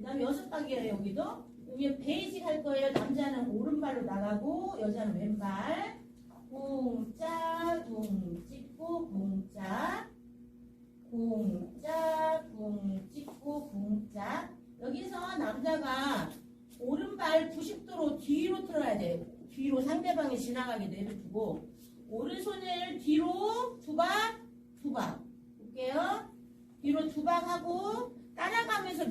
다음에 여섯 각이에요. 여기도. 여기 베이직 할 거예요. 남자는 오른발로 나가고 여자는 왼발. 공짜 공 찍고 공짜 공짜 공 찍고 공짜. 여기서 남자가 오른발 90도로 뒤로 틀어야 돼. 뒤로 상대방이 지나가게 내려두고 오른손을 뒤로 두박 두박 볼게요. 뒤로 두박하고 따라가면서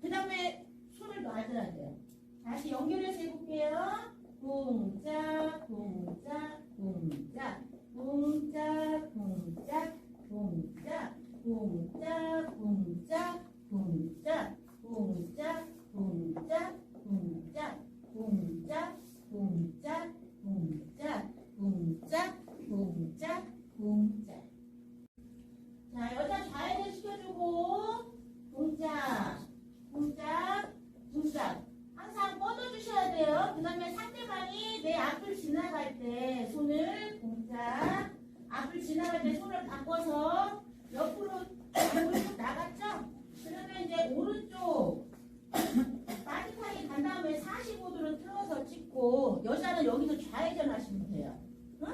그 다음에 손을 놔줘야 돼요. 다시 연결해서 해볼게요. 공짜 공짜 공짜 공짜 공짜 공짜 공짜 공짜 공짜 공짜 공짜 공짜 공짜 공짜 공짜 공짜 공짜 공짜. 자, 여자 좌회전 시켜주고 공짜 공짜 공짜 항상 뻗어주셔야 돼요. 그 다음에 상대방이 내 앞을 지나갈 때 손을 공짜 앞을 지나갈 때 손을 바꿔서 옆으로 오른쪽 나갔죠? 그러면 이제 오른쪽 빠듯하게 간 다음에 45도로 틀어서 찍고 여자는 여기서 좌회전 하시면 돼요. 응?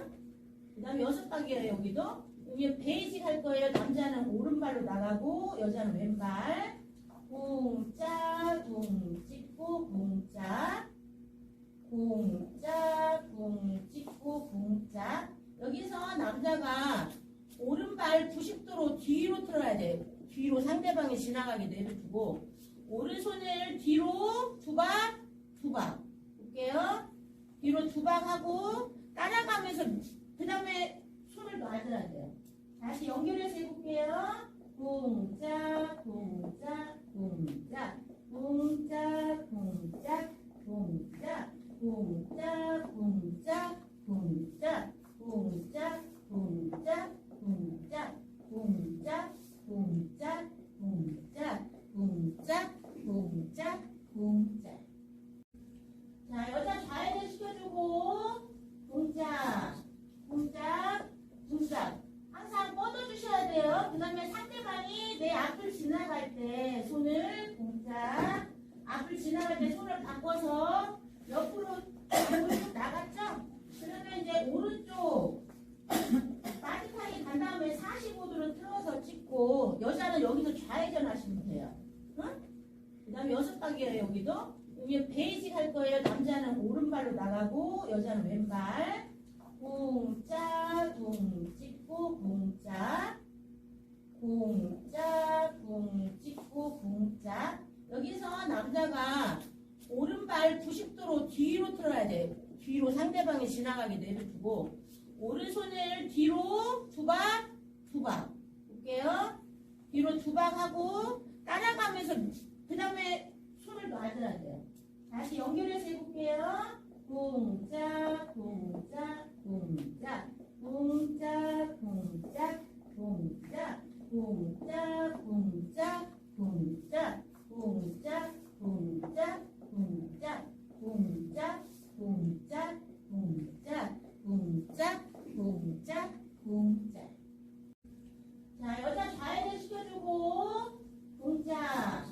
그 다음에 여섯 각이에요. 여기도. 여기 베이직 할 거예요. 남자는 오른발로 나가고 여자는 왼발. 공짜 공 찍고 공짜 공짜 공 찍고 공짜. 여기서 남자가 오른발 90도로 뒤로 틀어야 돼. 뒤로 상대방이 지나가게 내려두고 오른손을 뒤로 두박 두박 볼게요. 뒤로 두박하고 따라가면서 그 다음에 손을 놔줘야 돼요. 다시 연결해서 해볼게요. 공짜 공짜 공짜 공짜 공짜 공짜 공짜 공짜 공짜 공짜 공짜 공짜 공짜 공짜 공짜 공짜 공짜 공짜. 자, 여자 좌회전 시켜주고 공짜 공짜 공짜 항상 뻗어주셔야 돼요. 그 다음에 상대방이 내 앞을 지나갈 때 손을 공짜 앞을 지나갈 때 손을 바꿔서 옆으로 오른쪽 나갔죠? 그러면 이제 오른쪽 빠듯하게 간 다음에 45도로 틀어서 찍고 여자는 여기서 좌회전 하시면 돼요. 응? 그 다음에 여섯 각이에요. 여기도. 여기 베이직 할 거예요. 남자는 오른발로 나가고 여자는 왼발. 공짜 공 찍고 공짜 공짜 공 찍고 공짜. 여기서 남자가 오른발 90도로 뒤로 틀어야 돼. 뒤로 상대방이 지나가게 내려두고 오른손을 뒤로 두박 두박 볼게요. 뒤로 두박하고 따라가면서 그 다음에 손을 놔줘야 돼요. 다시 연결해서 해볼게요. 공짜 공짜 공짜 공짜 공짜 공짜 공짜 공짜 공짜 공짜 공짜 공짜 공짜 공짜 공짜 공짜 공짜 공짜. 자, 여자 좌회전 시켜주고 공짜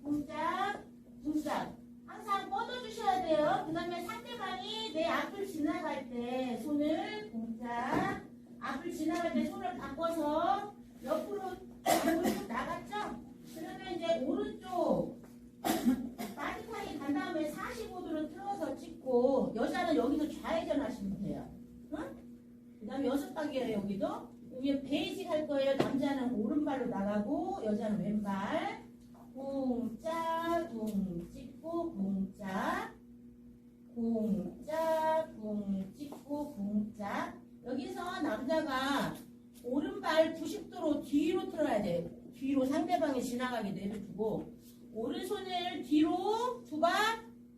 공짜 공짜 항상 뻗어주셔야 돼요. 그 다음에 상대방이 내 앞을 지나갈 때 손을 공짜 앞을 지나갈 때 손을 바꿔서 옆으로 오른쪽 나갔죠? 그러면 이제 오른쪽 빠듯하게 간 다음에 45도로 틀어서 찍고 여자는 여기서 좌회전 하시면 돼요. 응? 그 다음에 여섯 각이에요. 여기도. 여기 베이직 할 거예요. 남자는 오른발로 나가고 여자는 왼발. 공짜 공 찍고 공짜 공짜 공 찍고 공짜. 여기서 남자가 오른발 90도로 뒤로 틀어야 돼. 뒤로 상대방이 지나가게 내려두고 오른손을 뒤로 두박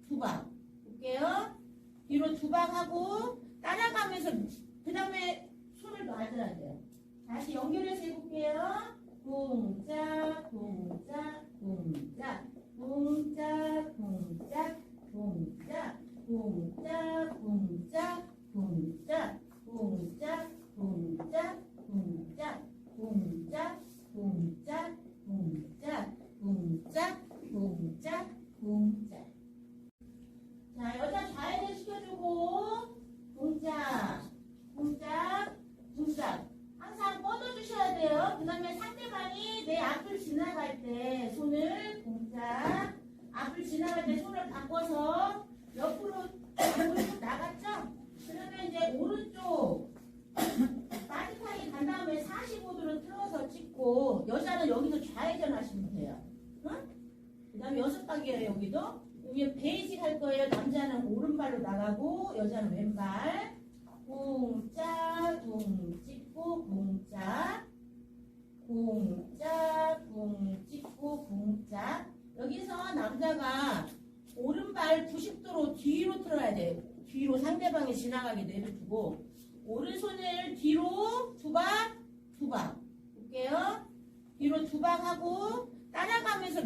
두박 볼게요. 뒤로 두박하고 따라가면서 그 다음에 손을 놔줘야 돼요. 다시 연결해서 해볼게요. 공짜 공짜 공짜 공짜 공짜 공짜 공짜 공짜 공짜 공짜 공짜 공짜 공짜 공짜 공짜 공짜 공짜 쿵짝, 쿵짝. 자, 여자 좌회전 시켜주고, 쿵짝, 쿵짝, 쿵짝. 항상 뻗어주셔야 돼요. 그 다음에 상대방이 내 앞을 지나갈 때 손을 쿵짝, 앞을 지나갈 때 손을 바꿔서 옆으로 오른쪽 나갔죠? 그러면 이제 오른쪽 빠듯하게 간 다음에 45도로 틀어서 찍고 여자는 여기서 좌회전 하시면 돼요. 응? 그 다음에 6단계예요. 여기도 위에 베이직 할 거예요. 남자는 오른발로 나가고 여자는 왼발 쿵짝 쿵 찍고 쿵짝 쿵짝 쿵 찍고 쿵짝. 여기서 남자가 오른발 90도로 뒤로 틀어야 돼요. 뒤로 상대방이 지나가게 내려두고 오른손을 뒤로 두박 볼게요. 뒤로 두박 하고 따라가면서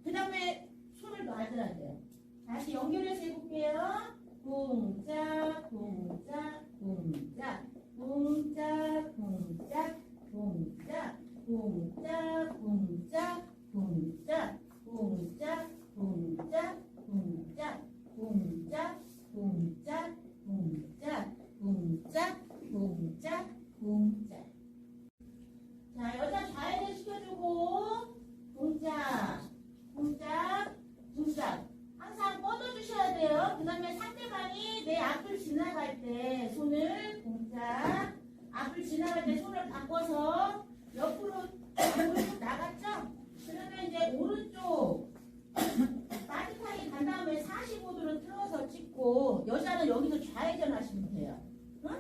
그 다음에 손을 놔줘야 돼요. 다시 연결해서 해볼게요. 쿵짝 쿵짝 쿵짝 쿵짝 쿵짝 쿵짝 쿵짝 쿵짝 쿵짝 쿵짝 쿵짝 쿵짝 쿵짝 쿵짝 쿵짝 쿵짝 쿵짝 쿵짝. 자, 여자 좌회전 시켜주고 쿵짝 쿵짝 쿵짝. 항상 뻗어주셔야 돼요. 그 다음에 상대방이 내 앞을 지나갈 때 손을 쿵짝, 앞을 지나갈 때 손을 바꿔서 옆으로 오른쪽 나갔죠? 그러면 이제 오른쪽 빠듯하게 간 다음에 45도로 틀어서 찍고 여자는 여기서 좌회전 하시면 돼요. 응?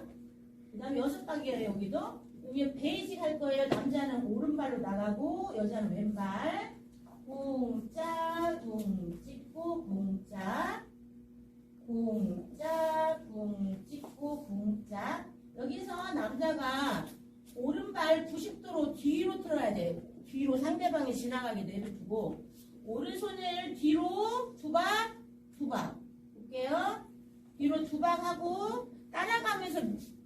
그 다음에 6단계예요. 여기도 위에 베이직 할 거예요. 남자는 오른발로 나가고 여자는 왼발 쿵짝 쿵 찍고 쿵짝 쿵짝 쿵 찍고 쿵짝. 여기서 남자가 오른발 90도로 뒤로 틀어야 돼요. 뒤로 상대방이 지나가게 내려두고 오른손을 뒤로 두박 볼게요. 뒤로 두박하고 따라가면서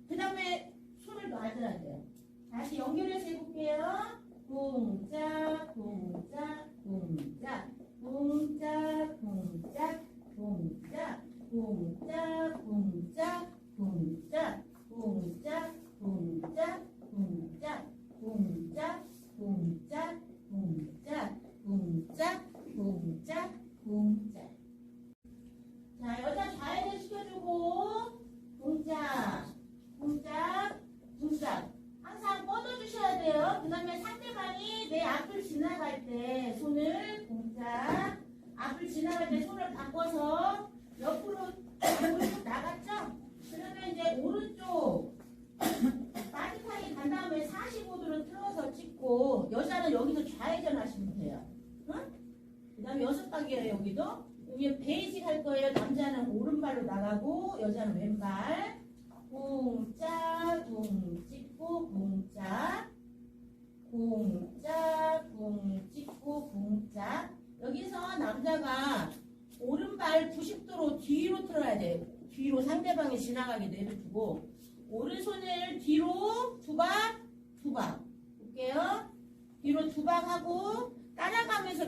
그 다음에 손을 놔줘야 돼요. 다시 연결해서 해볼게요. 쿵짝 쿵짝 쿵짝 쿵짝 쿵짝 쿵짝 쿵짝 쿵짝 쿵짝 쿵짝 쿵짝 쿵짝 쿵짝 쿵짝 쿵짝 쿵짝 쿵짝 쿵짝. 자, 여자 좌회전 시켜주고 쿵짝 쿵짝 쿵짝. 항상 뻗어주셔야 돼요. 그 다음에 상대방이 내 앞을 지나갈 때 손을 쿵짝, 앞을 지나갈 때 손을 바꿔서 옆으로 오른쪽 나갔죠? 그러면 이제 오른쪽 빠듯하게 간 다음에 45도로 틀어서 찍고 여자는 여기서 좌회전 하시면 돼요. 응? 그 다음에 6단계예요. 여기도 위에 베이직 할 거예요. 남자는 오른발로 나가고 여자는 왼발 쿵짝 쿵 찍고 쿵짝 쿵짝 쿵 찍고 쿵짝. 여기서 남자가 오른발 90도로 뒤로 틀어야 돼요. 뒤로 상대방이 지나가게 내려두고 오른손을 뒤로 두박 볼게요. 뒤로 두박하고 따라가면서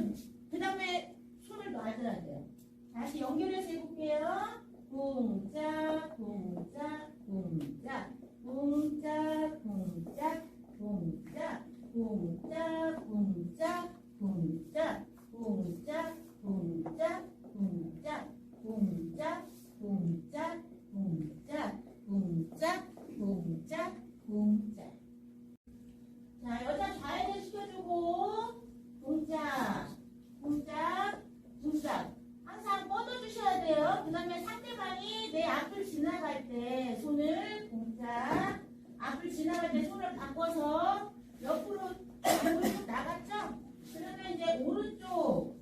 그 다음에 손을 놔줘야 돼요. 다시 연결해서 해볼게요. 쿵짝 쿵짝 쿵짝 쿵짝 쿵짝 쿵짝 쿵짝 쿵짝 쿵짝 쿵짝 쿵짝 쿵짝 쿵짝 쿵짝 쿵짝 쿵짝 쿵짝 쿵짝. 자, 여자 좌회전 시켜주고 쿵짝 쿵짝 쿵짝. 항상 뻗어주셔야 돼요. 그 다음에 상대방이 내 앞을 지나갈 때 손을 쿵짝, 앞을 지나갈 때 손을 바꿔서 옆으로 오른쪽 나갔죠? 그러면 이제 오른쪽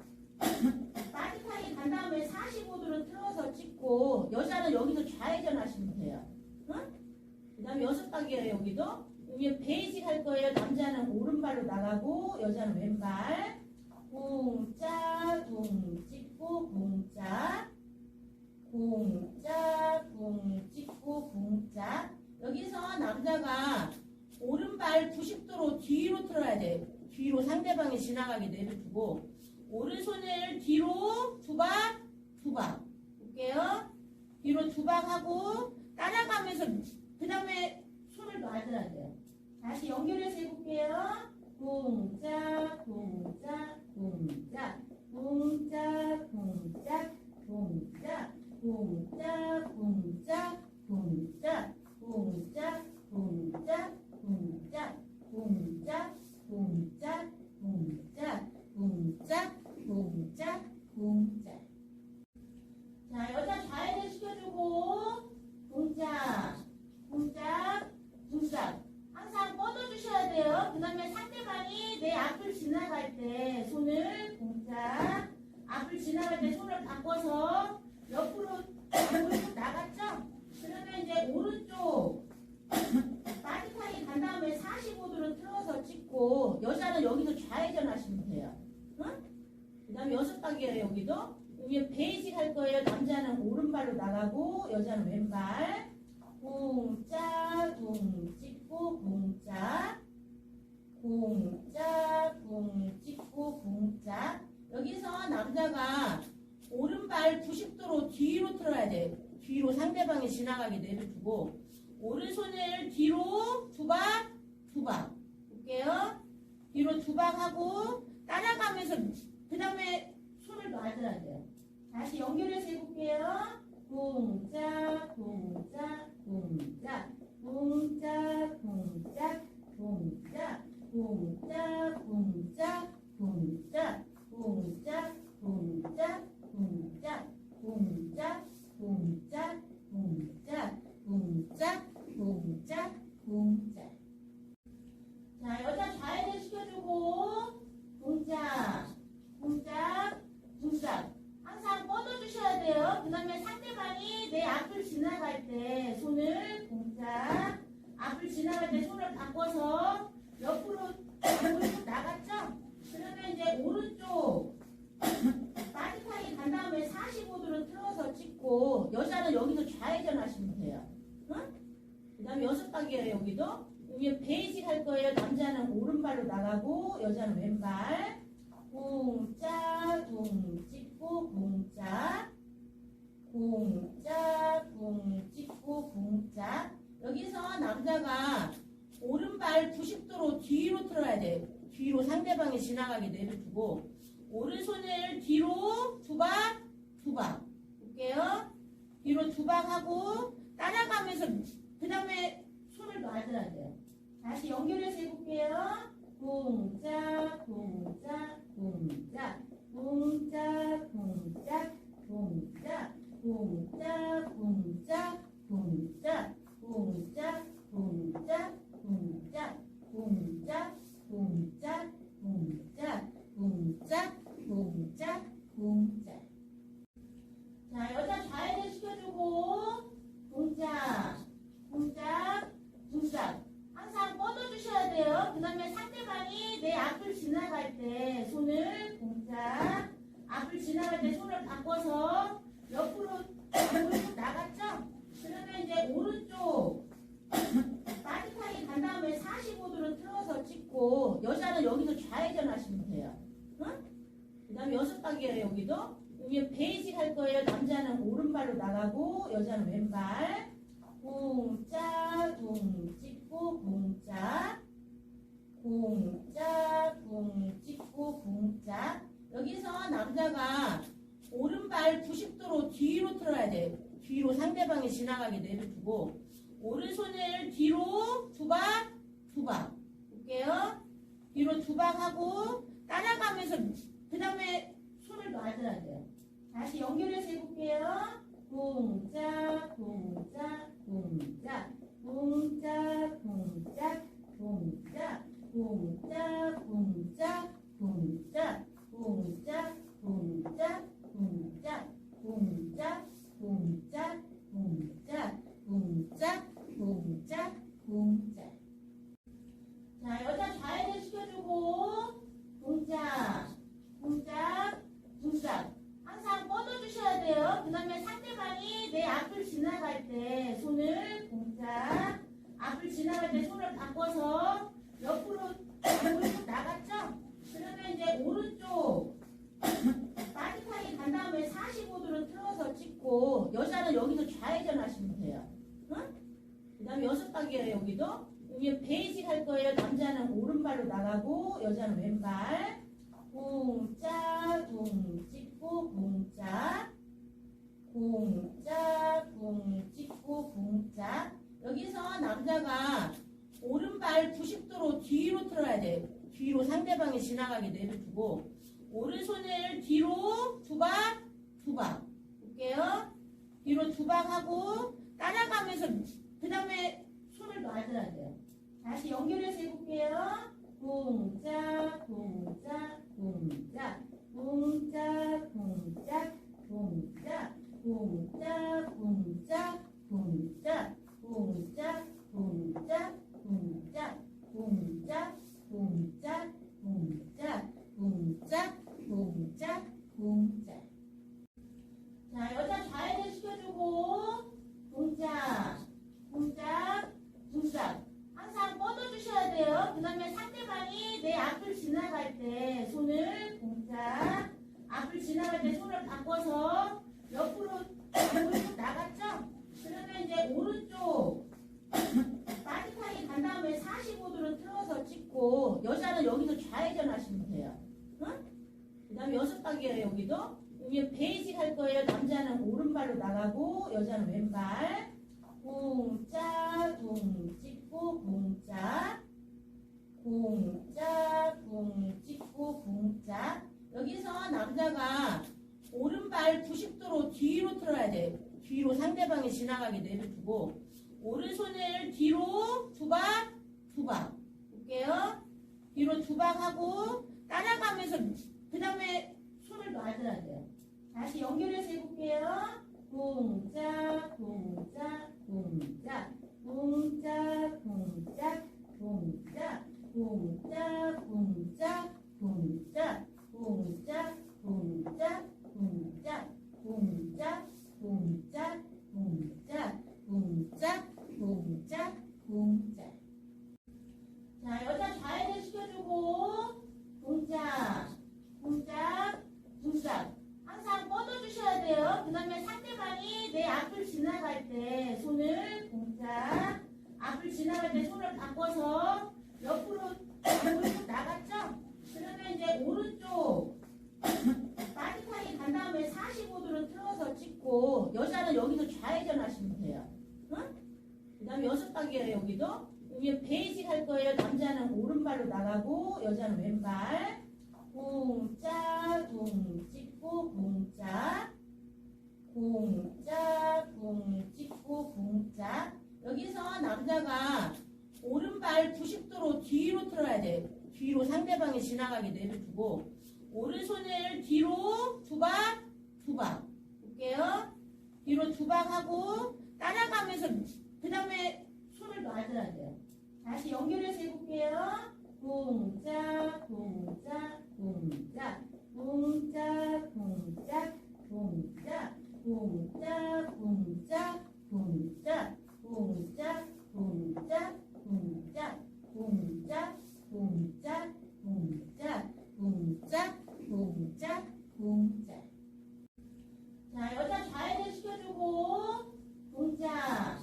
빠듯하게 간 다음에 45도로 틀어서 찍고 여자는 여기서 좌회전 하시면 돼요. 응? 그 다음에 6단계예요. 여기도 위에 베이직 할 거예요. 남자는 오른발로 나가고 여자는 왼발 쿵짝 쿵 찍고 쿵짝 쿵짝 쿵 찍고 쿵짝. 여기서 남자가 오른발 90도로 뒤로 틀어야 돼요. 뒤로 상대방이 지나가게 내려두고 오른손을 뒤로 두 방 하고 따라가면서 그 다음에 손을 놔줘야 돼요. 다시 연결해서 해볼게요. 동작, 동작, 동작, 동작, 동작, 동작, 동작, 동작, 동작, 동작, 동작, 동작, 동작, 동작, 동작, 동작, 동작, 동작. 자, 여자 좌회전 시켜주고 동작, 동작, 동작. 항상 뻗어주셔야 돼요. 그 다음에 상대방이 내 앞을 지나갈 때 손을 동작, 앞을 지나갈 때 손을 바꿔서 옆으로 오른쪽 나갔죠? 그러면 이제 오른쪽 빠듯하게 간 다음에 45도로 틀어서 찍고 여자는 여기서 좌회전 하시면 돼요. 응? 그 다음에 6단계예요. 여기도 위에 베이직 할 거예요. 남자는 오른발로 나가고 여자는 왼발. 공짜 공 찍고 공짜 공짜 공 찍고 공짜. 여기서 남자가 오른발 90도로 뒤로 틀어야 돼요. 뒤로 상대방이 지나가게 내려두고 오른손을 뒤로 두방 볼게요. 뒤로 두방 하고 따라가면서 그 다음에 손을 놔줘야 돼요. 다시 연결해서 해볼게요. 동작, 동작, 동작, 동작, 동작, 동작, 동작, 동작, 동작, 동작, 동작, 동작, 동작, 동작, 동작, 동작, 동작, 동작. 자, 여자 좌회전 시켜주고 동작, 동작, 동작. 항상 뻗어주셔야 돼요. 그 다음에 상대방이 내 앞을 지나갈 때 손을 동작, 앞을 지나갈 때 손을 바꿔서 옆으로 오른쪽 나갔죠? 그러면 이제 오른쪽 빠듯하게 간 다음에 45도로 틀어서 찍고 여자는 여기서 좌회전 하시면 돼요. 응? 그 다음에 6단계예요. 여기도 위에 베이직 할 거예요. 남자는 오른발로 나가고 여자는 왼발. 공짜 공 찍고 공짜 공짜 공 찍고 공짜. 여기서 남자가 오른발 90도로 뒤로 틀어야 돼요. 뒤로 상대방이 지나가게 내려두고 오른손을 뒤로 두방 볼게요. 뒤로 두방 하고 따라가면서 그 다음에 손을 놔줘야 돼요. 다시 연결해서 해볼게요. 동작, 동작, 동작, 동작, 동작, 동작, 동작, 동작, 동작, 동작, 동작, 동작, 동작, 동작, 동작, 동작, 동작, 동작. 자, 여자 좌회전 시켜주고 동작, 동작, 동작. 항상 뻗어주셔야 돼요. 그 다음에 상대방이 내 앞을 지나갈 때 손을 동작, 앞을 지나갈 때 손을 바꿔서 옆으로 오른쪽 나갔죠? 그러면 이제 오른쪽 빠듯하게 간 다음에 45도로 틀어서 찍고 여자는 여기서 좌회전 하시면 돼요. 응? 그 다음에 6단계예요. 여기도 위에 베이직 할 거예요. 남자는 오른발로 나가고 여자는 왼발. 공짜 공 찍고 공짜 공짜 공 찍고 공짜. 여기서 남자가 오른발 90도로 뒤로 틀어야 돼요. 뒤로 상대방이 지나가게 내려두고 오른손을 뒤로 두방 볼게요. 뒤로 두방 하고 따라가면서 그 다음에 손을 놔줘야 돼요. 다시 연결해서 해볼게요. 동작, 동작, 동작, 동작, 동작, 동작, 동작, 동작, 동작, 동작, 동작, 동작, 동작, 동작, 동작, 동작, 동작, 동작. 자, 여자 좌회전 시켜주고 동작, 동작, 동작. 항상 뻗어주셔야 돼요. 그 다음에 상대방이 내 앞을 지나갈 때 손을 동작, 앞을 지나갈 때 손을 바꿔서 옆으로 오른쪽 나갔죠? 그러면 이제 오른쪽 빠듯하게 간 다음에 45도로 틀어서 찍고 여자는 여기서 좌회전 하시면 돼요. 응? 그 다음에 6단계예요. 여기도 여기 베이직 할 거예요. 남자는 오른발로 나가고 여자는 왼발. 공짜 공 찍고 공짜 공짜 공 찍고 공짜. 여기서 남자가 오른발 90도로 뒤로 틀어야 돼요. 뒤로 상대방이 지나가게 내려두고 오른손을 뒤로 두박 볼게요. 뒤로 두박하고 따라가면서 그 다음에 손을 놔줘야 돼요. 다시 연결해서 해볼게요. 공짜 공짜 공짜 공짜 공짜 공짜 공짜 공짜 공짜 공짜 공짜 공짜 공짜 공짜 공짜 공짜 공짜 공짜. 자, 여자 좌회전 시켜주고 공짜 공짜 공짜 항상 뻗어주셔야 돼요. 그 다음에 상대방이 내 앞을 지나갈 때 손을 공짜 앞을 지나갈 때 손을 바꿔서 옆으로 나갔죠? 그러면 이제 오른쪽 빠듯하게 간 다음에 45도로 틀어서 찍고 여자는 여기서 좌회전 하시면 돼요. 응? 그 다음에 6단계예요. 여기도 여기 베이직 할 거예요. 남자는 오른발로 나가고 여자는 왼발. 공짜 공 찍고 공짜 공짜 공 찍고 공짜. 여기서 남자가 오른발 90도로 뒤로 틀어야 돼요. 뒤로 상대방이 지나가게 내려두고 오른손을 뒤로 두박 볼게요. 뒤로 두박하고 따라가면서 그 다음에 손을 놔줘야 돼요. 다시 연결해서 해볼게요. 공짜 공짜 공짜 공짜 공짜 공짜 공짜 공짜 공짜 공짜 공짜 공짜 공짜 공짜 공짜 공짜 공짜 공짜. 자, 여자 좌회전 시켜주고 공짜 공짜 공짜 항상 뻗어주셔야 돼요. 그 다음에 상대방이 내 앞을 지나갈 때 손을 공짜 앞을 지나갈 때 손을 바꿔서 옆으로 나갔죠? 그러면 이제 오른쪽 빠듯하게 간 다음에 45도로 틀어서 찍고 여자는 여기서 좌회전 하시면 돼요. 응? 그 다음에 6단계예요. 여기도 여기 베이직 할 거예요. 남자는 오른발로 나가고 여자는 왼발. 공짜 공 찍고 공짜 공짜 공 찍고 공짜. 여기서 남자가 오른발 90도로 뒤로 틀어야 돼요. 뒤로 상대방이 지나가게 내려두고 오른손을 뒤로 두박 볼게요. 뒤로 두박하고 따라가면서 그 다음에 손을 놔줘야 돼요. 다시 연결해서 해볼게요. 공짜 공짜 공짜 공짜 공짜 공짜 공짜 공짜 공짜 공짜 공짜 공짜 공짜 공짜 공짜 공짜 공짜 공짜. 자, 여자 좌회전 시켜주고 공짜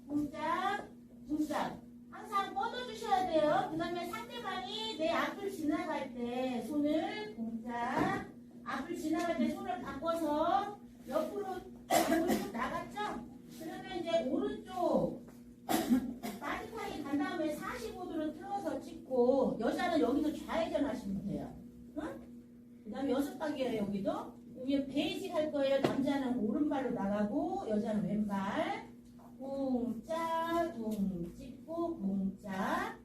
공짜 공짜 항상 뻗어주셔야 돼요. 그 다음에 상대방이 내 앞을 지나갈 때 손을 공짜 앞을 지나갈 때 손을 바꿔서 옆으로 나갔죠? 그러면 이제 오른쪽 빠듯하게 간 다음에 45도로 틀어서 찍고 여자는 여기서 좌회전 하시면 돼요. 응? 그 다음에 6단계예요. 여기도 여기 베이직 할 거예요. 남자는 오른발로 나가고 여자는 왼발. 공짜 공 찍고 공짜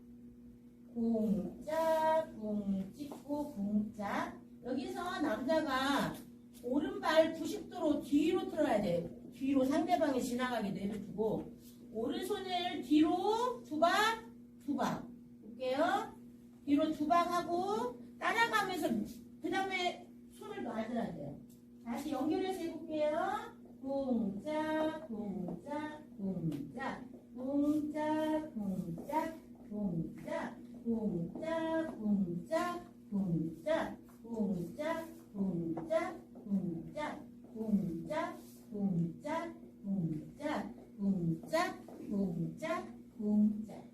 공짜 공 찍고 공짜. 여기서 남자가 오른발 90도로 뒤로 틀어야 돼요. 뒤로 상대방이 지나가게 내려두고 오른손을 뒤로 두박 볼게요. 뒤로 두박하고 따라가면서 그 다음에 손을 놔줘야 돼요. 다시 연결해서 해볼게요. 공짜 공짜 공짜 공짜 공짜 공짜 공짜 공짜 공짜 공짜 공짜 쿵짝, 쿵짝, 쿵짝, 쿵짝, 쿵짝, 쿵짝, 쿵짝, 쿵짝.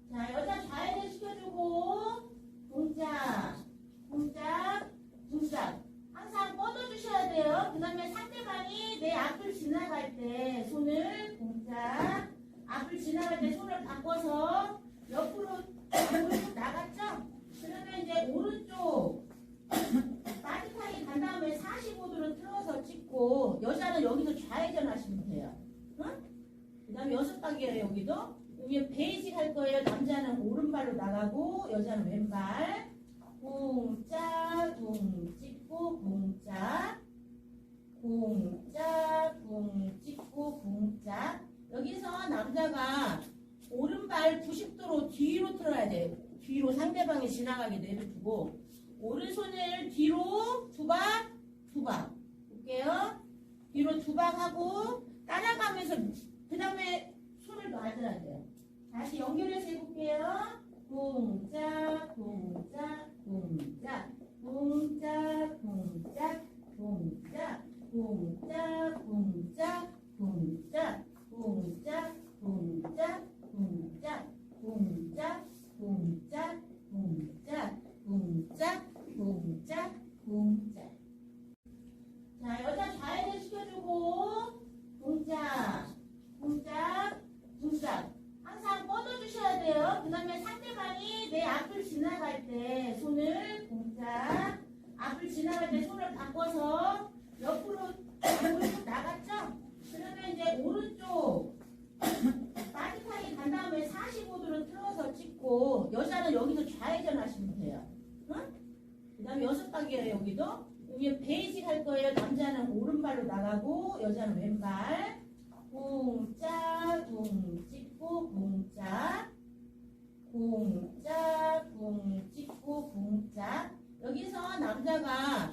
자, 여자 좌회전 시켜주고, 쿵짝, 쿵짝, 쿵짝. 항상 뻗어주셔야 돼요. 그 다음에 상대방이 내 앞을 지나갈 때 손을 쿵짝, 앞을 지나갈 때 손을 바꿔서 옆으로 오른쪽 나갔죠? 그러면 이제 오른쪽 빠듯하게 간 다음에 45도로 틀어서 찍고 여자는 여기서 좌회전 하시면 돼요. 응? 그 다음에 6단계예요. 여기도 여기 베이직 할 거예요. 남자는 오른발로 나가고 여자는 왼발 쿵짝 쿵 찍고 쿵짝 쿵짝 쿵 찍고 쿵짝. 여기서 남자가 오른발 90도로 뒤로 틀어야 돼요. 뒤로 상대방이 지나가게 내려두고 오른손을 뒤로 두박 볼게요. 뒤로 두박하고 따라가면서 그 다음에 손을 놔줘야 돼요. 다시 연결해서 해볼게요. 쿵짝 쿵짝 쿵짝 쿵짝 쿵짝 쿵짝 쿵짝 쿵짝 쿵짝 쿵짝 쿵짝 쿵짝 쿵짝 쿵짝 쿵짝 쿵짝 쿵짝 쿵짝. 자, 여자 좌회전 시켜주고 쿵짝 쿵짝 쿵짝. 항상 뻗어주셔야 돼요. 그 다음에 상대방이 내 앞을 지나갈 때 손을 쿵짝, 앞을 지나갈 때 손을 바꿔서 옆으로 오른쪽 나갔죠? 그러면 이제 오른쪽 빠듯하게 간 다음에 45도로 틀어서 찍고 여자는 여기서 좌회전 하시면 돼요. 응? 그 다음에 6단계예요. 여기도 여기 베이직 할 거예요. 남자는 오른발로 나가고 여자는 왼발 쿵짝 쿵 찍고 쿵짝 쿵짝 쿵 찍고 쿵짝. 여기서 남자가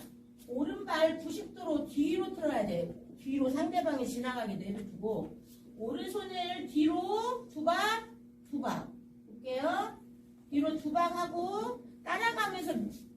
오른발 90도로 뒤로 틀어야 돼요. 뒤로 상대방이 지나가게 내려두고 오른손을 뒤로 두박 볼게요. 뒤로 두박하고 따라가면서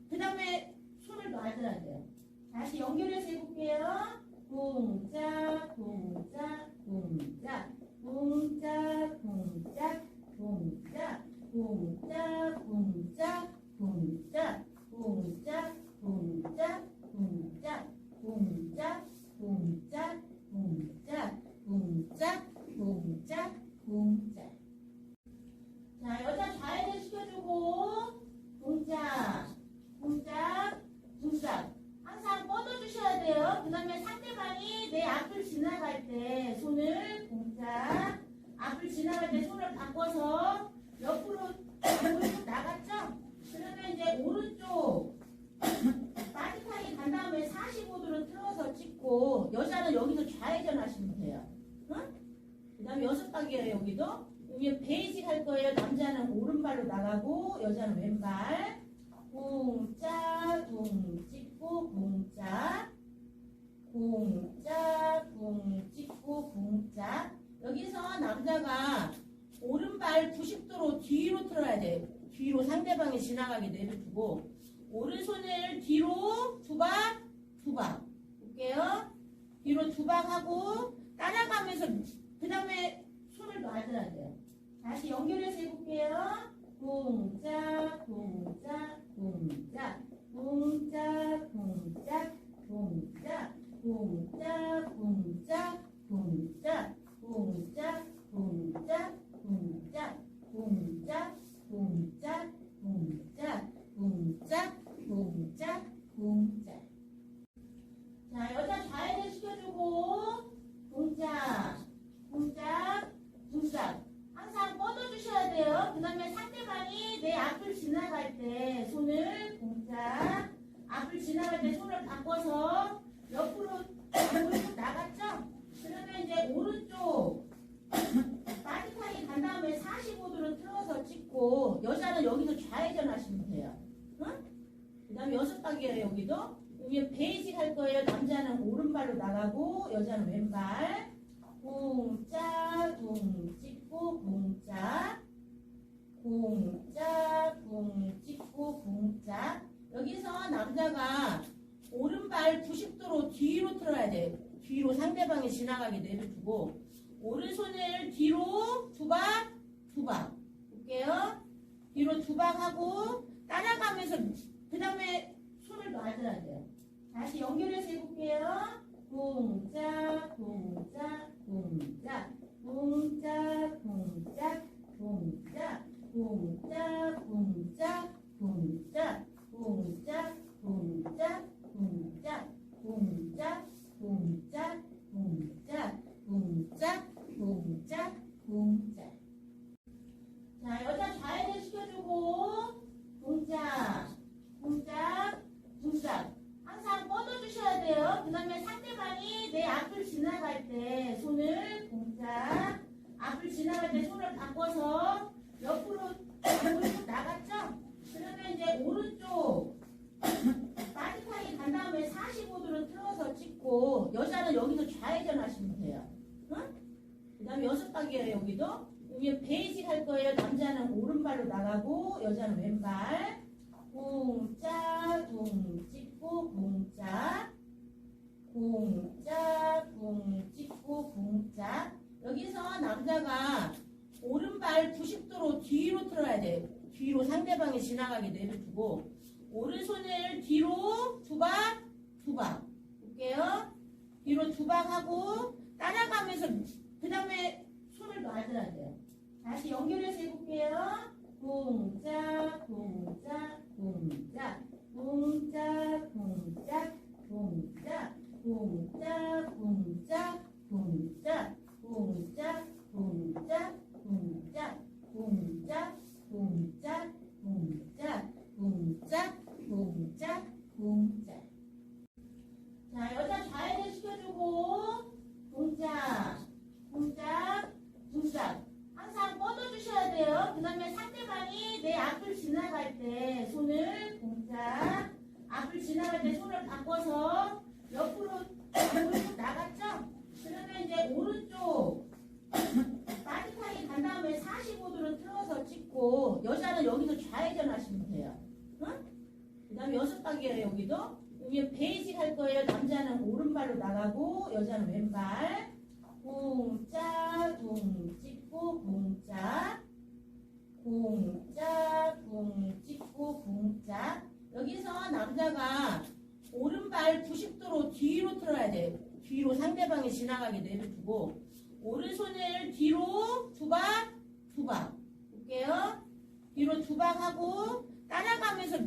그 다음에 손을 놔줘야 돼요. 다시 연결해서 해볼게요. 쿵짝 쿵짝 쿵짝 쿵짝 쿵짝 쿵짝 쿵짝 쿵짝 쿵짝 쿵짝 쿵짝 쿵짝 쿵짝 쿵짝 쿵짝 쿵짝 쿵짝 쿵짝. 자, 여자 좌회전 시켜주고 쿵짝 쿵짝 쿵짝. 항상 뻗어주셔야 돼요. 그 다음에 상대방이 내 앞을 지나갈 때 손을 쿵짝, 앞을 지나갈 때 손을 바꿔서 옆으로 오른쪽 나갔죠? 그러면 이제 오른쪽 빠듯하게 간 다음에 45도로 틀어서 찍고 여자는 여기서 좌회전 하시면 돼요. 응? 그 다음에 6단계예요. 여기도 여기 베이직 할 거예요. 남자는 오른발로 나가고 여자는 왼발 쿵짝 쿵 찍고 쿵짝 쿵짝 쿵 찍고 쿵짝. 여기서 남자가 오른발 90도로 뒤로 틀어야 돼요. 뒤로 상대방이 지나가게 내려두고 오른손을 뒤로 두박 볼게요. 뒤로 두박하고 따라가면서 그 다음에 손을 놔줘야 돼요. 다시 연결해서 해볼게요. 쿵짝 쿵짝 쿵짝 쿵짝 쿵짝 쿵짝 쿵짝 쿵짝 쿵짝 쿵짝 쿵짝 쿵짝 쿵짝 쿵짝 쿵짝 쿵짝 쿵짝 쿵짝. 자, 여자 좌회전 시켜주고 쿵짝 쿵짝 쿵짝. 항상 뻗어주셔야 돼요. 그 다음에 상대방이 내 앞을 지나갈 때 손을 쿵짝, 앞을 지나갈 때 손을 바꿔서 옆으로 오른쪽 나갔죠? 그러면 이제 오른쪽 빠듯하게 간 다음에 45도로 틀어서 찍고 여자는 여기서 좌회전 하시면 돼요. 응? 그 다음에 6단계예요. 여기도 여기 베이직 할 거예요. 남자는 오른발로 나가고 여자는 왼발 쿵짝 쿵 찍고 쿵짝 쿵짝 쿵 찍고 쿵짝. 여기서 남자가 오른발 90도로 뒤로 틀어야 돼. 뒤로 상대방이 지나가게 내려두고 오른손을 뒤로 두 박, 두 박. 볼게요. 뒤로 두 박 하고 따라가면서 그 다음에 손을 놔줘야 돼요. 다시 연결해서 해볼게요. 동작, 동작, 동작, 동작, 동작, 동작, 동작, 동작, 동작, 동작, 동작, 동작, 동작, 동작, 동작, 동작, 동작, 동작. 자, 여자 좌회전 시켜주고 동작, 동작, 동작. 항상 뻗어주셔야 돼요. 그 다음에 상대방이 내 앞을 지나갈 때 손을 동작, 앞을 지나갈 때 손을 바꿔서 옆으로 오른쪽 나갔죠? 그러면 이제 오른쪽 빠듯하게 간 다음에 45도로 틀어서 찍고 여자는 여기서 좌회전 하시면 돼요. 응? 그 다음에 6박이에요. 여기도. 여기 베이직 할 거예요. 남자는 오른발로 나가고 여자는 왼발. 공짜, 공 찍고 공짜, 공짜, 공 찍고 공짜. 여기서 남자가 오른발 90도로 뒤로 틀어야 돼요. 뒤로 상대방이 지나가게 내려두고 오른손을 뒤로 두 박, 두 박. 볼게요. 뒤로 두 박 하고 따라가면서 그 다음에 손을 놔줘야 돼요. 다시 연결해서 해볼게요. 동작, 동작, 동작, 동작, 동작, 동작, 동작, 동작, 동작, 동작, 동작, 동작, 동작, 동작, 동작, 동작, 동작, 동작. 자, 여자 좌회전 시켜주고 동작, 동작, 동작. 항상 뻗어주셔야 돼요. 그 다음에 상대방이 내 앞을 지나갈 때 손을 동작, 앞을 지나갈 때 손을 바꿔서 옆으로 오른쪽 나갔죠? 그러면 이제 오른쪽 빠듯하게 간 다음에 45도로 틀어서 찍고 여자는 여기서 좌회전 하시면 돼요. 응? 그 다음에 6박이에요. 여기도. 여기 베이직 할 거예요. 남자는 오른발로 나가고 여자는 왼발. 공짜, 공 찍고 공짜, 공짜, 공 찍고 공짜. 여기서 남자가 오른발 90도로 뒤로 틀어야 돼요. 뒤로 상대방이 지나가게 내려두고 오른손을 뒤로 두 박, 두 박. 볼게요. 뒤로 두 박 하고 따라가면서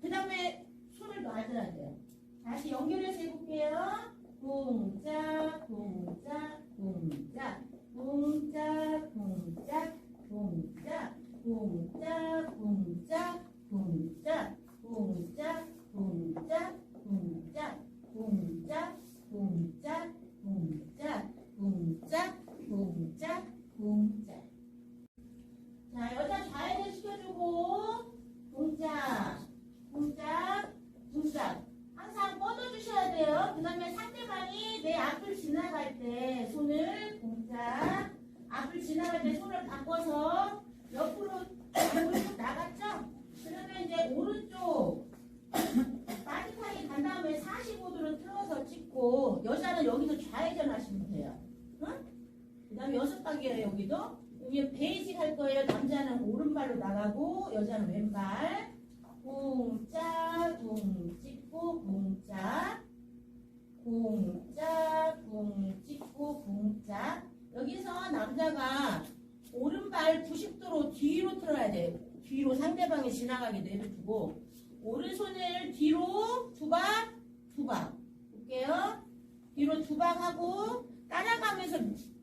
그 다음에 손을 놔줘야 돼요. 다시 연결해서 해볼게요. 동작, 동작, 동작, 동작, 동작, 동작, 동작, 동작, 동작, 동작, 동작, 동작, 동작, 동작, 동작, 동작, 동작, 동작. 자, 여자 좌회전 시켜주고 동작, 동작, 동작. 항상 뻗어주셔야 돼요. 그 다음에 상대방이 내 앞을 지나갈 때 손을 동작, 앞을 지나갈 때 손을 바꿔서 옆으로 오른쪽 나갔죠? 그러면 이제 오른쪽 빠듯하게 간 다음에 45도로 틀어서 찍고 여자는 여기서 좌회전 하시면 돼요. 응? 그 다음에 6박이에요. 여기도. 여기 베이직 할 거예요. 남자는 오른발로 나가고 여자는 왼발. 공짜, 공 찍고 공짜, 공짜, 공 찍고 공짜. 여기서 남자가 오른발 90도로 뒤로 틀어야 돼요. 뒤로 상대방이 지나가게 내려두고 오른손을 뒤로 두 박, 두 박. 볼게요. 뒤로 두 박 하고 따라가면서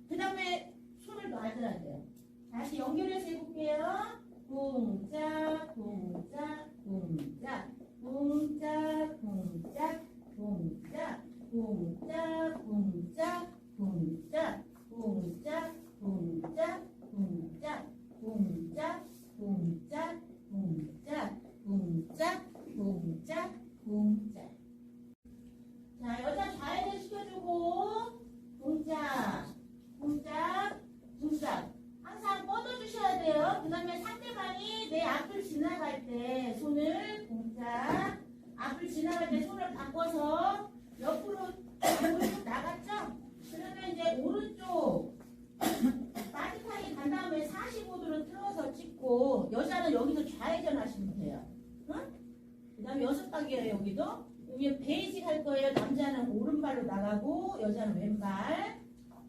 그 다음에 손을 놔줘야 돼요. 다시 연결해서 해볼게요. 동작, 동작, 동작, 동작, 동작, 동작, 동작, 동작, 동작, 동작, 동작, 동작, 동작, 동작, 동작, 동작, 동작, 동작. 자, 여자 좌회전 시켜주고 동작, 동작, 동작. 항상 뻗어주셔야 돼요. 그 다음에 상대방이 내 앞을 지나갈 때 손을 동작, 앞을 지나갈 때 손을 바꿔서 찍고 여자는 여기서 좌회전 하시면 돼요. 응? 그 다음에 6단계예요. 여기도 여기 베이직 할 거예요. 남자는 오른발로 나가고 여자는 왼발.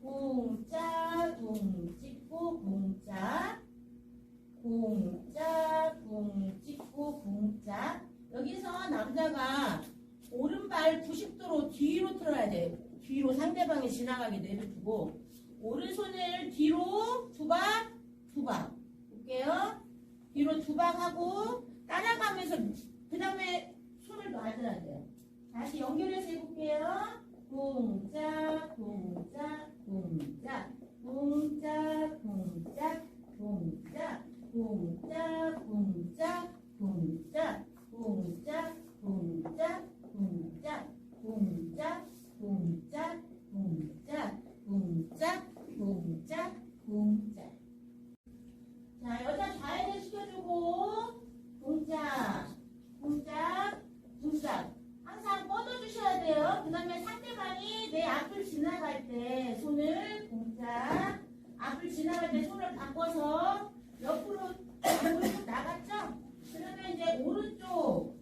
공짜 공 찍고 공짜 공짜 공 찍고 공짜. 여기서 남자가 오른발 90도로 뒤로 틀어야 돼요. 뒤로 상대방이 지나가게 내려두고 오른손을 뒤로 두박 볼게요. 뒤로 두박하고 따라가면서 그 다음에 손을 놔줘야 돼요. 다시 연결해서 해볼게요. 공짜 공짜 공짜 공짜 공짜 공짜 공짜 공짜 공짜 공짜 공짜 공짜 공짜 공짜 공짜 공짜 공짜 공짜. 자, 여자 좌회전 시켜주고 공짜 공짜 공짜 항상 뻗어주셔야 돼요. 그 다음에 상대방이 내 앞을 지나갈 때 손을 공짜 앞을 지나갈 때 손을 바꿔서 옆으로 오른쪽 나갔죠? 그러면 이제 오른쪽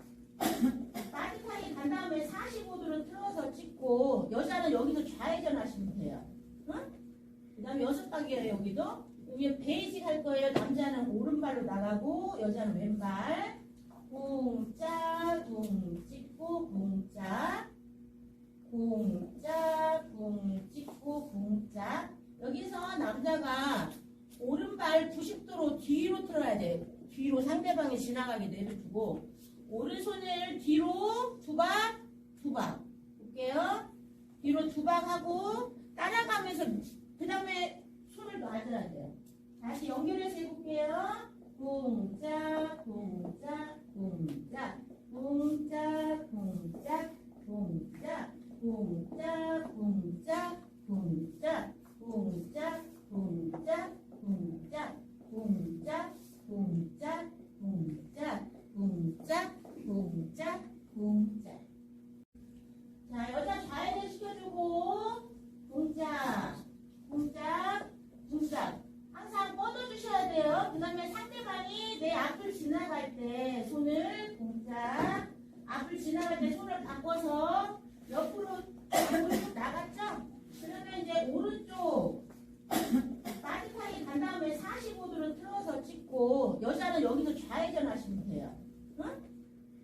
빠듯하게 간 다음에 45도로 틀어서 찍고 여자는 여기서 좌회전 하시면 돼요. 응? 그 다음에 6단계예요. 여기도 여기 베이직 할 거예요. 남자는 오른발로 나가고 여자는 왼발. 공짜 공 찍고 공짜 공짜 공 찍고 공짜. 여기서 남자가 오른발 90도로 뒤로 틀어야 돼요. 뒤로 상대방이 지나가게 내려두고 오른손을 뒤로 두박 볼게요. 뒤로 두박하고 따라가면서 그 다음에 손을 놔줘야 돼요. 다시 연결해서 해볼게요. 공짜 공짜 공짜 공짜 공짜 공짜 공짜 공짜 공짜 공짜 공짜 공짜 공짜 공짜 공짜 공짜 공짜 공짜. 자, 여자 좌회전 시켜주고 공짜 공짜 공짜 항상 뻗어주셔야 돼요. 그 다음에 상대방이 내 앞을 지나갈 때 손을 공짜 앞을 지나갈 때 손을 바꿔서 옆으로 오른쪽 나갔죠? 그러면 이제 오른쪽 빠듯하게 간 다음에 45도로 틀어서 찍고 여자는 여기서 좌회전 하시면 돼요. 응?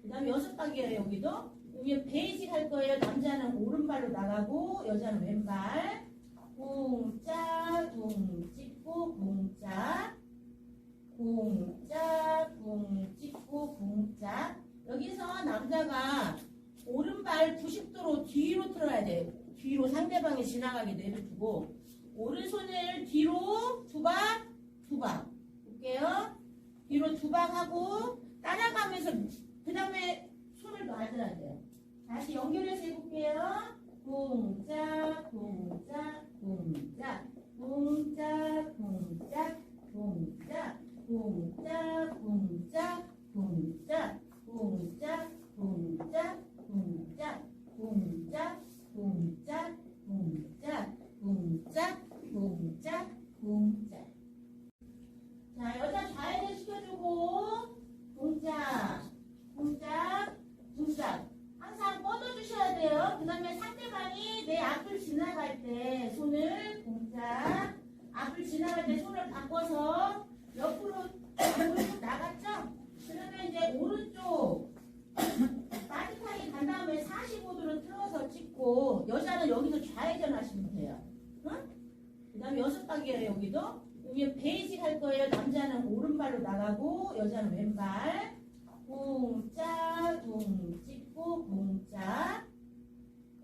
그 다음에 6단계예요. 여기도 여기 베이직 할 거예요. 남자는 오른발로 나가고 여자는 왼발. 공짜 공 찍고 공짜 공짜 공 찍고 공짜. 여기서 남자가 오른발 90도로 뒤로 틀어야 돼요. 뒤로 상대방이 지나가게 내려두고 오른손을 뒤로 두박 볼게요. 뒤로 두박하고 따라가면서 그 다음에 손을 놔줘야 돼요. 다시 연결해서 해볼게요. 공짜 공짜 공짜 공짜 공짜 공짜 공짜 공짜 공짜 공짜 공짜 공짜 공짜 공짜 공짜 공짜 공짜 공짜. 자, 여자 좌회전 시켜주고 공짜 공짜 공짜 항상 뻗어주셔야 돼요. 그 다음에 상대방이 내 앞을 지나갈 때 손을 공짜 앞을 지나갈 때 손을 바꿔서 옆으로 오른쪽 나갔죠? 그러면 이제 오른쪽 빠듯하게 간 다음에 45도로 틀어서 찍고 여자는 여기서 좌회전 하시면 돼요. 응? 그 다음에 6단계예요. 여기도 여기 베이직 할 거예요. 남자는 오른발로 나가고 여자는 왼발. 공짜 공 찍고 공짜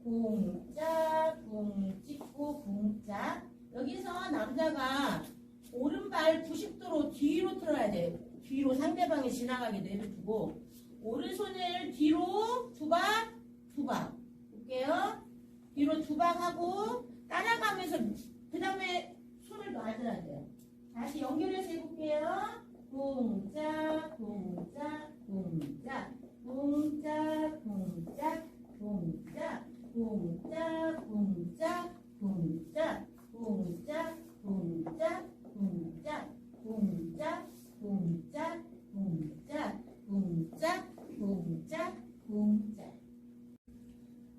공짜 공 찍고 공짜. 여기서 남자가 오른발 90도로 뒤로 틀어야 돼요. 뒤로 상대방이 지나가게 내려두고 오른손을 뒤로 두박 볼게요. 뒤로 두박하고 따라가면서 그 다음에 손을 놔줘야 돼요. 다시 연결해서 해볼게요. 공짜 공짜 공짜 공짜 공짜 공짜 공짜 공짜 공짜 공짜 공짜 공짜 공짜 공짜 동작.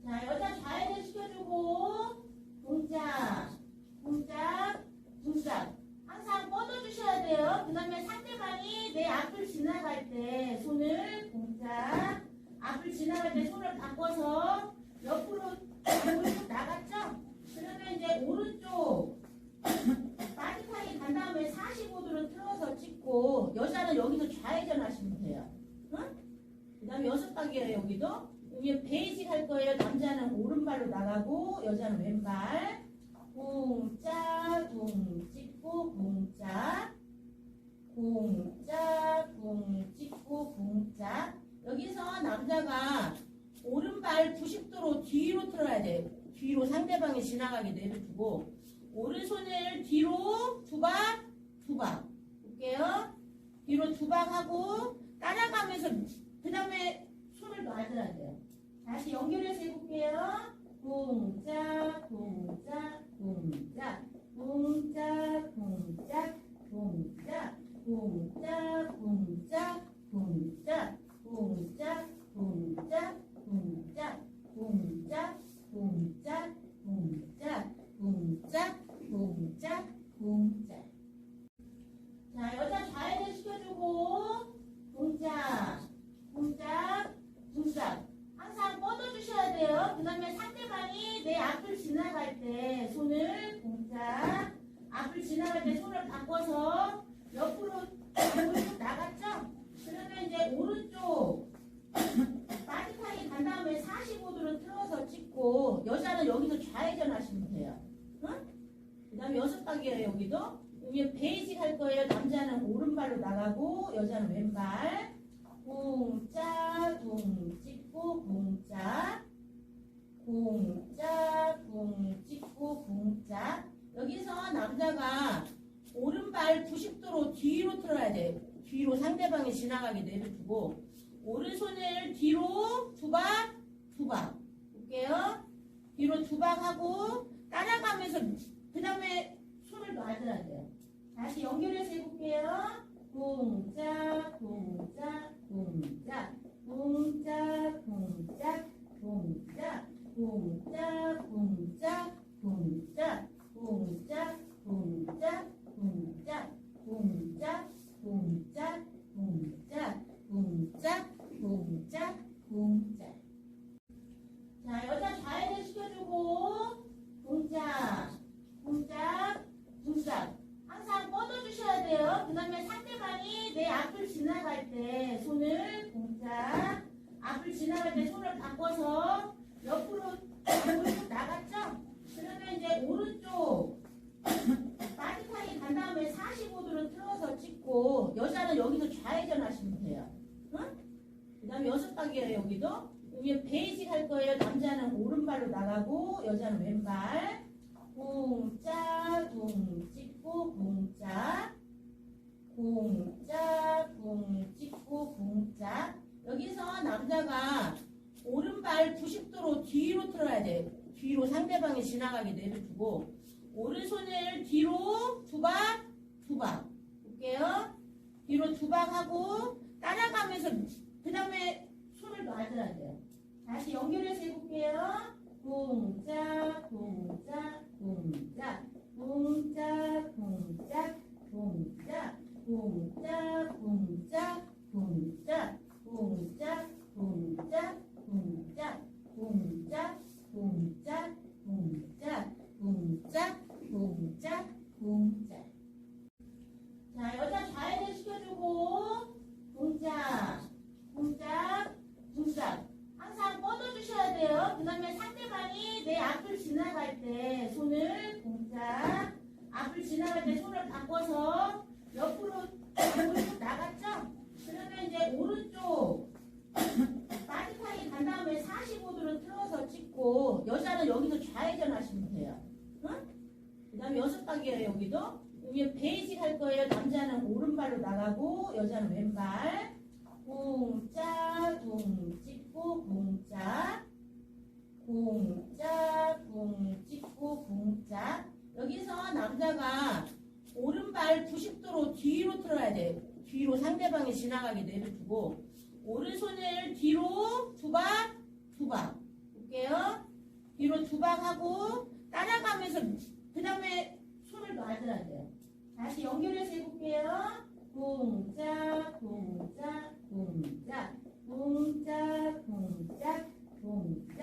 자, 여자 좌회전 시켜주고 동작, 동작, 동작. 항상 뻗어주셔야 돼요. 그 다음에 상대방이 내 앞을 지나갈 때 손을 동작, 앞을 지나갈 때 손을 바꿔서 옆으로 오른쪽 나갔죠? 그러면 이제 오른쪽 빠듯하게 간 다음에 45도로 틀어서 찍고 여자는 여기서 좌회전 하시면 돼요. 응? 그 다음에 6박이에요. 여기도 여기 베이직 할 거예요. 남자는 오른발로 나가고 여자는 왼발. 공짜 공 찍고 공짜 공짜 공 찍고 공짜. 여기서 남자가 오른발 90도로 뒤로 틀어야 돼요. 뒤로 상대방이 지나가게 내려두고 오른손을 뒤로 두박 두박 볼게요. 뒤로 두박하고 따라가면서 그 다음에 손을 놔줘야 돼요. 다시 연결해서 해볼게요. 공짜 공짜 공짜 공짜 공짜 공짜 공짜 공짜 공짜 공짜 공짜 공짜 공짜 공짜 공짜 공짜 공짜 공짜. 자, 여자 좌회전 시켜주고 동작 동작 동작. 항상 뻗어주셔야 돼요. 그 다음에 상대방이 내 앞을 지나갈 때 손을 동작, 앞을 지나갈 때 손을 바꿔서 옆으로 오른쪽 나갔죠? 그러면 이제 오른쪽 빠듯하게 간 다음에 45도로 틀어서 찍고 여자는 여기서 좌회전 하시면 돼요. 응? 그 다음에 6박이에요. 여기도 여기 베이직 할 거예요. 남자는 오른발로 나가고 여자는 왼발. 공짜 공 찍고 공짜 공짜 공 찍고 공짜. 여기서 남자가 오른발 90도로 뒤로 틀어야 돼요. 뒤로 상대방이 지나가게 내려두고 오른손을 뒤로 두박 두박 볼게요. 뒤로 두박하고 따라가면서 그 다음에 손을 놔줘야 돼요. 다시 연결해서 해볼게요. 공짜 공짜 공짜 공짜 공짜 공짜 공짜 공짜 공짜 공짜 공짜 공짜 공짜 공짜 공짜 공짜 공짜 공짜. 자, 여자 좌회전 시켜주고 동작 동작 동작. 항상 뻗어주셔야 돼요. 그 다음에 상대방이 내 앞을 지나갈 때 손을 동작, 앞을 지나갈 때 손을 바꿔서 옆으로 오른쪽 나갔죠? 그러면 이제 오른쪽 빠듯하게 간 다음에 45도로 틀어서 찍고 여자는 여기서 좌회전 하시면 돼요. 응? 그 다음에 6박이에요. 여기도 여기 베이직 할 거예요. 남자는 오른발로 나가고 여자는 왼발. 공짜 공 찍고 공짜 공짜 공 찍고 공짜. 여기서 남자가 오른발 90도로 뒤로 틀어야 돼요. 뒤로 상대방이 지나가게 내려두고 오른손을 뒤로 두박 두박 볼게요. 뒤로 두박하고 따라가면서 그 다음에 손을 놔줘야 돼요. 다시 연결해서 해볼게요. 공짜 공짜 공짜 공짜 공짜 공짜 공짜 공짜 공짜 공짜 공짜 공짜 공짜 공짜 공짜 공짜 공짜 공짜. 자, 여자 좌회전 시켜주고 동작 동작 동작. 항상 뻗어주셔야 돼요. 그 다음에 상대방이 내 앞을 지나갈 때 손을 동작, 앞을 지나갈 때 손을 바꿔서 옆으로 오른쪽 나갔죠? 그러면 이제 오른쪽 빠듯하게 간 다음에 45도로 틀어서 찍고 여자는 여기서 좌회전 하시면 돼요. 응? 그 다음에 6박이에요. 여기도 여기 베이직 할 거예요. 남자는 오른발로 나가고 여자는 왼발. 공짜 공 찍고 공짜 공짜 공 찍고 공짜. 여기서 남자가 오른발 90도로 뒤로 틀어야 돼요. 뒤로 상대방이 지나가게 내려두고 오른손을 뒤로 투박, 투박. 볼게요. 뒤로 투박하고 따라가면서 그 다음에 손을 놔줘야 돼요. 다시 연결해서 해볼게요. 동작, 동작, 동작, 동작, 동작, 동작,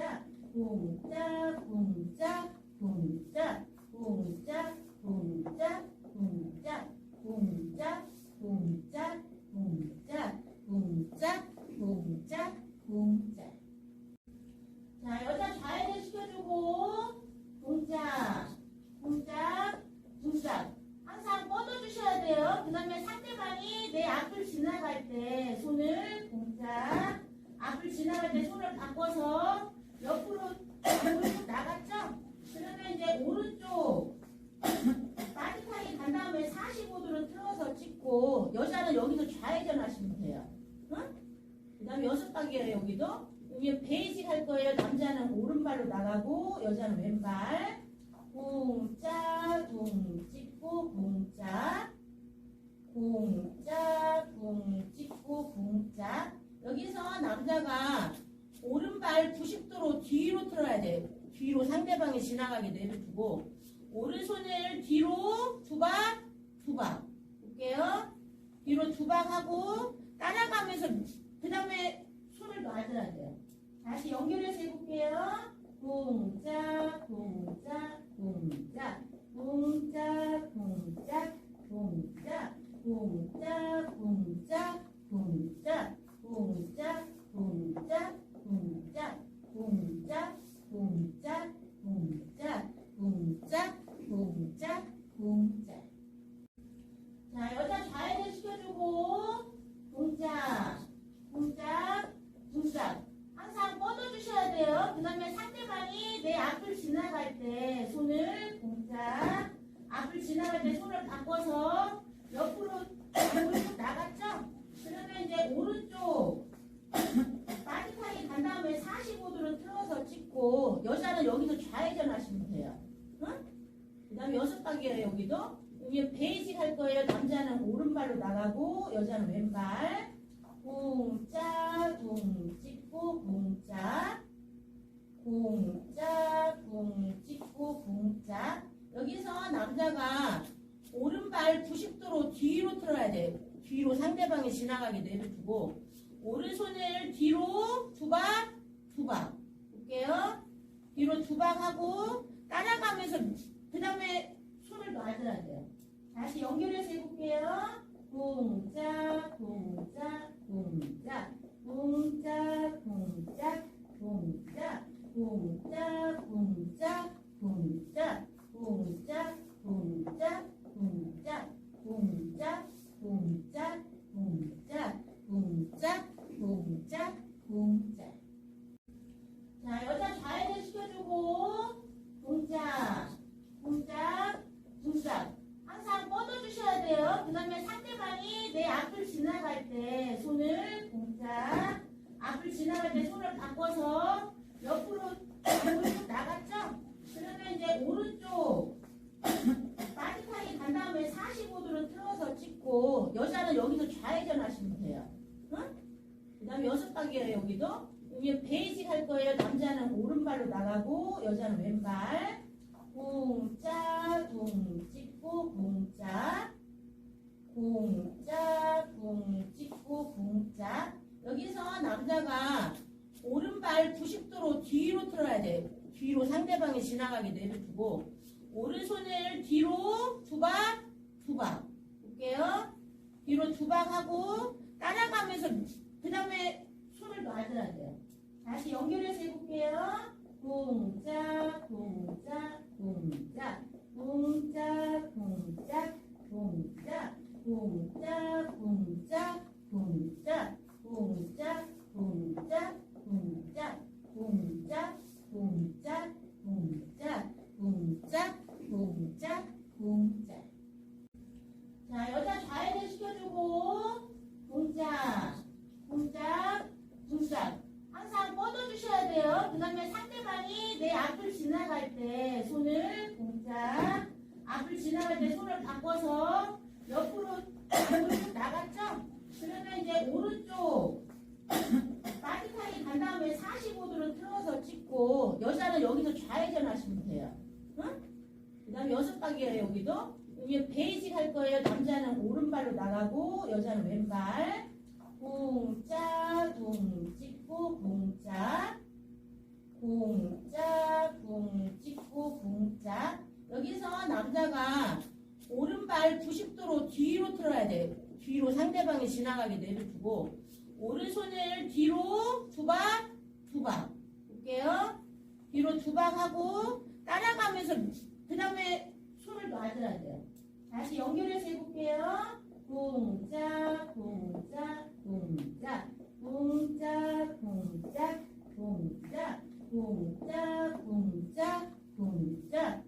동작, 동작, 동작, 동작, 동작, 동작, 동작, 동작, 동작, 동작, 동작, 동작. 자, 여자 좌회전 시켜주고 동작, 동작, 동작. 항상 뻗어주셔야 돼요. 그 다음에 상대방이 내 앞을 지나갈 때 손을 동작, 앞을 지나갈 때 손을 바꿔서 옆으로 오른쪽 나갔죠? 그러면 이제 오른쪽 빠듯하게 간 다음에 45도로 틀어서 찍고 여자는 여기서 좌회전 하시면 돼요. 응? 그 다음에 6단계예요. 여기도. 여기 베이직 할 거예요. 남자는 오른발로 나가고 여자는 왼발. 공짜, 공 찍고 공짜, 공짜, 공 찍고 공짜. 여기서 남자가 오른발 90도로 뒤로 틀어야 돼요. 뒤로 상대방이 지나가게 내려두고 오른손을 뒤로 두박, 두박. 볼게요. 뒤로 두박하고 따라가면서 그 다음에 손을 놔줘야 돼요. 다시 연결해서 해볼게요. 동작, 동작, 동작, 동작, 동작, 동작, 동작, 동작, 동작, 동작, 동작, 동작, 동작, 동작, 동작, 동작, 동작, 동작. 자, 여자 좌회전 시켜주고 동작, 동작, 동작. 항상 뻗어주셔야 돼요. 그 다음에 상대방이 내 앞을 지나갈 때 손을 동작, 앞을 지나갈 때 손을 바꿔서 옆으로 오른쪽 나갔죠? 그러면 이제 오른쪽 빠듯하게 간 다음에 45도로 틀어서 찍고 여자는 여기서 좌회전 하시면 돼요. 응? 그 다음에 6단계예요. 여기도. 여기 베이직 할 거예요. 남자는 오른발로 나가고 여자는 왼발. 공짜, 공 찍고 공짜, 공짜, 공 찍고 공짜. 여기서 남자가 오른발 90도로 뒤로 틀어야 돼요. 뒤로 상대방이 지나가게 내려두고 오른손을 뒤로 두박, 두박. 볼게요. 뒤로 두박하고 따라가면서 그 다음에 손을 놔줘야 돼요. 다시 연결해서 해볼게요. 동작, 동작, 동작, 동작, 동작, 동작, 동작, 동작, 동작, 동작, 동작, 동작, 동작, 동작, 동작, 동작, 동작, 동작. 자, 여자 좌회전 시켜주고 동작, 동작, 동작. 항상 뻗어주셔야 돼요. 그 다음에 상대방이 내 앞을 지나갈 때 손을 동작, 앞을 지나갈 때 손을 바꿔서 옆으로 오른쪽 나갔죠? 그러면 이제 오른쪽 빠듯하게 간 다음에 45도로 틀어서 찍고 여자는 여기서 좌회전 하시면 돼요. 응? 그 다음에 6단계예요. 여기도. 여기 베이직 할 거예요. 남자는 오른발로 나가고 여자는 왼발. 공짜, 공 찍고 공짜, 공짜, 공 찍고 공짜. 여기서 남자가 오른발 90도로 뒤로 틀어야 돼요. 뒤로 상대방이 지나가게 내려두고 오른손을 뒤로 두박, 두박. 볼게요. 뒤로 두박하고 따라가면서 그 다음에 손을 놔줘야 돼요. 다시 연결해서 해볼게요. 동작, 동작, 동작, 동작, 동작, 동작, 동작, 동작, 동작, 동작, 동작, 동작, 동작, 동작, 동작, 동작, 동작, 동작. 자, 여자 좌회전 시켜주고 동작, 동작, 동작. 항상 뻗어주셔야 돼요. 그 다음에 상대방이 내 앞을 지나갈 때 손을 동작, 앞을 지나갈 때 손을 바꿔서 옆으로 오른쪽 나갔죠? 그러면 이제 오른쪽 빠듯하게 간 다음에 있고 여자는 여기서 좌회전 하시면 돼요. 응? 그 다음에 6바퀴예요. 여기도. 여기 베이직 할 거예요. 남자는 오른발로 나가고 여자는 왼발. 공짜 붕 찍고 공짜 공짜 붕 찍고 공짜. 여기서 남자가 오른발 90도로 뒤로 틀어야 돼요. 뒤로 상대방이 지나가게 내려두고 오른손을 뒤로 두박 볼게요. 뒤로 두박하고 따라가면서 그 다음에 손을 놔줘야 돼요. 다시 연결해서 해볼게요. 공짜 공짜 공짜 공짜 공짜 공짜 공짜 공짜 공짜